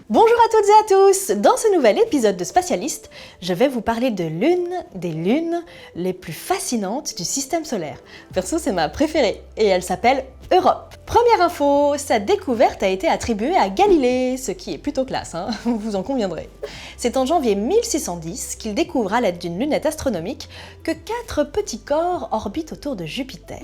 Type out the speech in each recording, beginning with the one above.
Bonjour à toutes et à tous! Dans ce nouvel épisode de Spatialiste, je vais vous parler de l'une des lunes les plus fascinantes du système solaire. Perso, c'est ma préférée et elle s'appelle Europe. Première info, sa découverte a été attribuée à Galilée, ce qui est plutôt classe, hein, vous en conviendrez. C'est en janvier 1610 qu'il découvre à l'aide d'une lunette astronomique que 4 petits corps orbitent autour de Jupiter.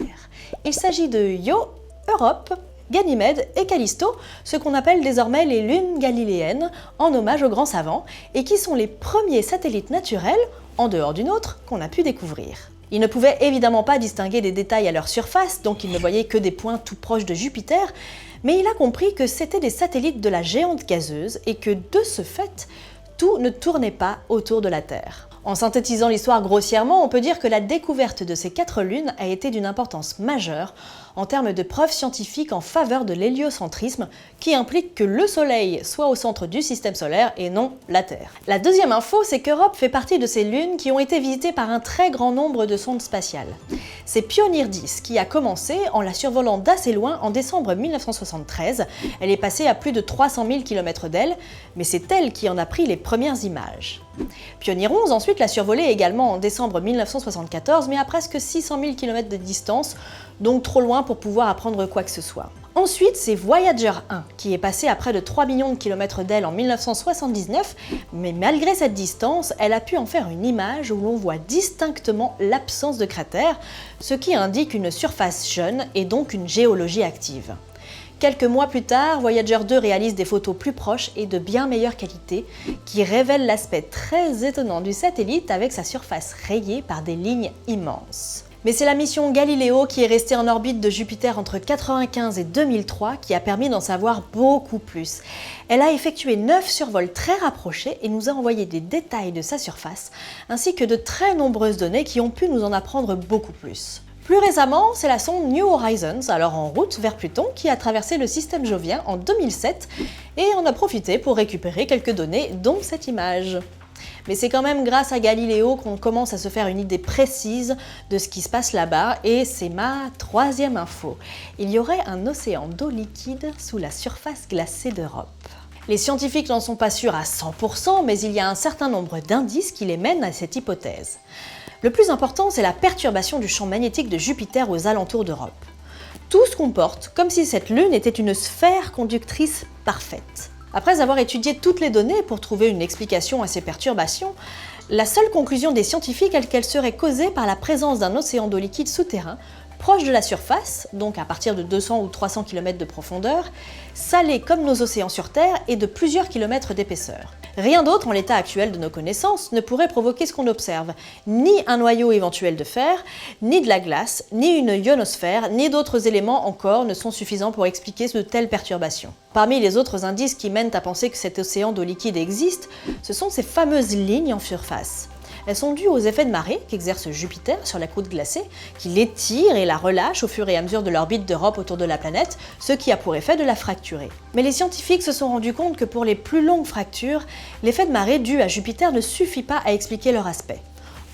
Il s'agit de Io, Europe, Ganymède et Callisto, ce qu'on appelle désormais les lunes galiléennes, en hommage aux grands savants, et qui sont les premiers satellites naturels, en dehors du nôtre, qu'on a pu découvrir. Il ne pouvait évidemment pas distinguer des détails à leur surface, donc il ne voyait que des points tout proches de Jupiter, mais il a compris que c'étaient des satellites de la géante gazeuse et que de ce fait, tout ne tournait pas autour de la Terre. En synthétisant l'histoire grossièrement, on peut dire que la découverte de ces 4 lunes a été d'une importance majeure en termes de preuves scientifiques en faveur de l'héliocentrisme, qui implique que le Soleil soit au centre du système solaire et non la Terre. La deuxième info, c'est qu'Europe fait partie de ces lunes qui ont été visitées par un très grand nombre de sondes spatiales. C'est Pioneer 10 qui a commencé en la survolant d'assez loin en décembre 1973. Elle est passée à plus de 300 000 km d'elle, mais c'est elle qui en a pris les premières images. Pioneer 11 ensuite l'a survolée également en décembre 1974, mais à presque 600 000 km de distance, donc trop loin pour pouvoir apprendre quoi que ce soit. Ensuite, c'est Voyager 1 qui est passé à près de 3 millions de kilomètres d'elle en 1979, mais malgré cette distance, elle a pu en faire une image où l'on voit distinctement l'absence de cratères, ce qui indique une surface jeune et donc une géologie active. Quelques mois plus tard, Voyager 2 réalise des photos plus proches et de bien meilleure qualité qui révèlent l'aspect très étonnant du satellite avec sa surface rayée par des lignes immenses. Mais c'est la mission Galileo qui est restée en orbite de Jupiter entre 1995 et 2003 qui a permis d'en savoir beaucoup plus. Elle a effectué 9 survols très rapprochés et nous a envoyé des détails de sa surface, ainsi que de très nombreuses données qui ont pu nous en apprendre beaucoup plus. Plus récemment, c'est la sonde New Horizons, alors en route vers Pluton, qui a traversé le système jovien en 2007 et en a profité pour récupérer quelques données, dont cette image. Mais c'est quand même grâce à Galileo qu'on commence à se faire une idée précise de ce qui se passe là-bas, et c'est ma troisième info. Il y aurait un océan d'eau liquide sous la surface glacée d'Europe. Les scientifiques n'en sont pas sûrs à 100%, mais il y a un certain nombre d'indices qui les mènent à cette hypothèse. Le plus important, c'est la perturbation du champ magnétique de Jupiter aux alentours d'Europe. Tout se comporte comme si cette lune était une sphère conductrice parfaite. Après avoir étudié toutes les données pour trouver une explication à ces perturbations, la seule conclusion des scientifiques est qu'elle serait causée par la présence d'un océan d'eau liquide souterrain, proche de la surface, donc à partir de 200 ou 300 km de profondeur, salé comme nos océans sur Terre et de plusieurs kilomètres d'épaisseur. Rien d'autre en l'état actuel de nos connaissances ne pourrait provoquer ce qu'on observe, ni un noyau éventuel de fer, ni de la glace, ni une ionosphère, ni d'autres éléments encore ne sont suffisants pour expliquer de telles perturbations. Parmi les autres indices qui mènent à penser que cet océan d'eau liquide existe, ce sont ces fameuses lignes en surface. Elles sont dues aux effets de marée qu'exerce Jupiter sur la croûte glacée, qui l'étire et la relâche au fur et à mesure de l'orbite d'Europe autour de la planète, ce qui a pour effet de la fracturer. Mais les scientifiques se sont rendus compte que pour les plus longues fractures, l'effet de marée dû à Jupiter ne suffit pas à expliquer leur aspect.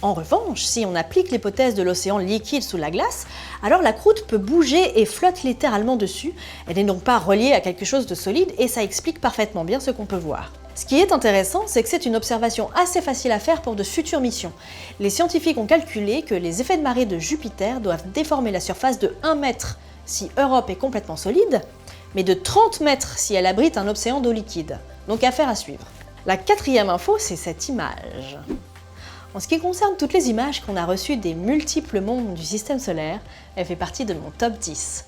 En revanche, si on applique l'hypothèse de l'océan liquide sous la glace, alors la croûte peut bouger et flotte littéralement dessus. Elle n'est donc pas reliée à quelque chose de solide et ça explique parfaitement bien ce qu'on peut voir. Ce qui est intéressant, c'est que c'est une observation assez facile à faire pour de futures missions. Les scientifiques ont calculé que les effets de marée de Jupiter doivent déformer la surface de 1 mètre si Europe est complètement solide, mais de 30 mètres si elle abrite un océan d'eau liquide. Donc affaire à suivre. La quatrième info, c'est cette image. En ce qui concerne toutes les images qu'on a reçues des multiples mondes du système solaire, elle fait partie de mon top 10.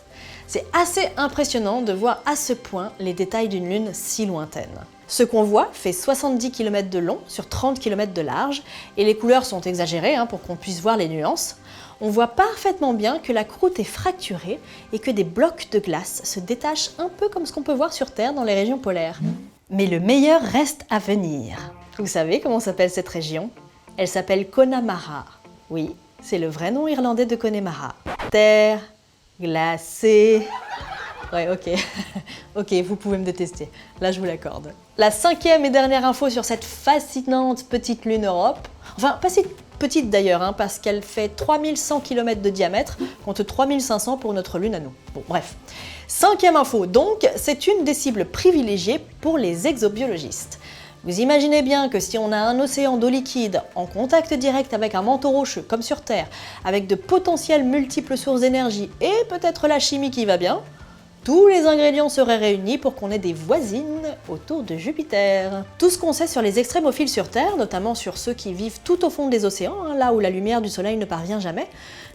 C'est assez impressionnant de voir à ce point les détails d'une lune si lointaine. Ce qu'on voit fait 70 km de long sur 30 km de large, et les couleurs sont exagérées pour qu'on puisse voir les nuances. On voit parfaitement bien que la croûte est fracturée et que des blocs de glace se détachent un peu comme ce qu'on peut voir sur Terre dans les régions polaires. Mais le meilleur reste à venir. Vous savez comment s'appelle cette région ? Elle s'appelle Connemara. Oui, c'est le vrai nom irlandais de Connemara. Terre glacée. Ouais, ok. Ok, vous pouvez me détester. Là, je vous l'accorde. La cinquième et dernière info sur cette fascinante petite lune Europe. Enfin, pas si petite d'ailleurs, parce qu'elle fait 3100 km de diamètre contre 3500 pour notre Lune à nous. Bon, bref. 5e info, donc, c'est une des cibles privilégiées pour les exobiologistes. Vous imaginez bien que si on a un océan d'eau liquide en contact direct avec un manteau rocheux comme sur Terre, avec de potentielles multiples sources d'énergie et peut-être la chimie qui va bien, tous les ingrédients seraient réunis pour qu'on ait des voisines autour de Jupiter. Tout ce qu'on sait sur les extrémophiles sur Terre, notamment sur ceux qui vivent tout au fond des océans, là où la lumière du soleil ne parvient jamais,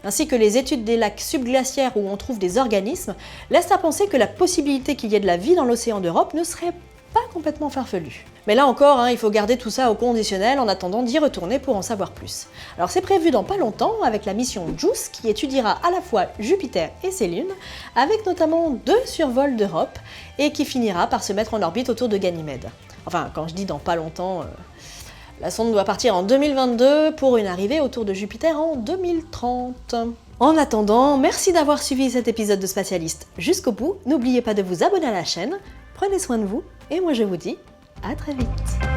ainsi que les études des lacs subglaciaires où on trouve des organismes, laissent à penser que la possibilité qu'il y ait de la vie dans l'océan d'Europe ne serait pas complètement farfelu. Mais là encore, il faut garder tout ça au conditionnel en attendant d'y retourner pour en savoir plus. Alors c'est prévu dans pas longtemps avec la mission JUICE qui étudiera à la fois Jupiter et ses lunes, avec notamment 2 survols d'Europe et qui finira par se mettre en orbite autour de Ganymède. Enfin, quand je dis dans pas longtemps, la sonde doit partir en 2022 pour une arrivée autour de Jupiter en 2030. En attendant, merci d'avoir suivi cet épisode de Spatialiste jusqu'au bout. N'oubliez pas de vous abonner à la chaîne, prenez soin de vous et moi je vous dis à très vite.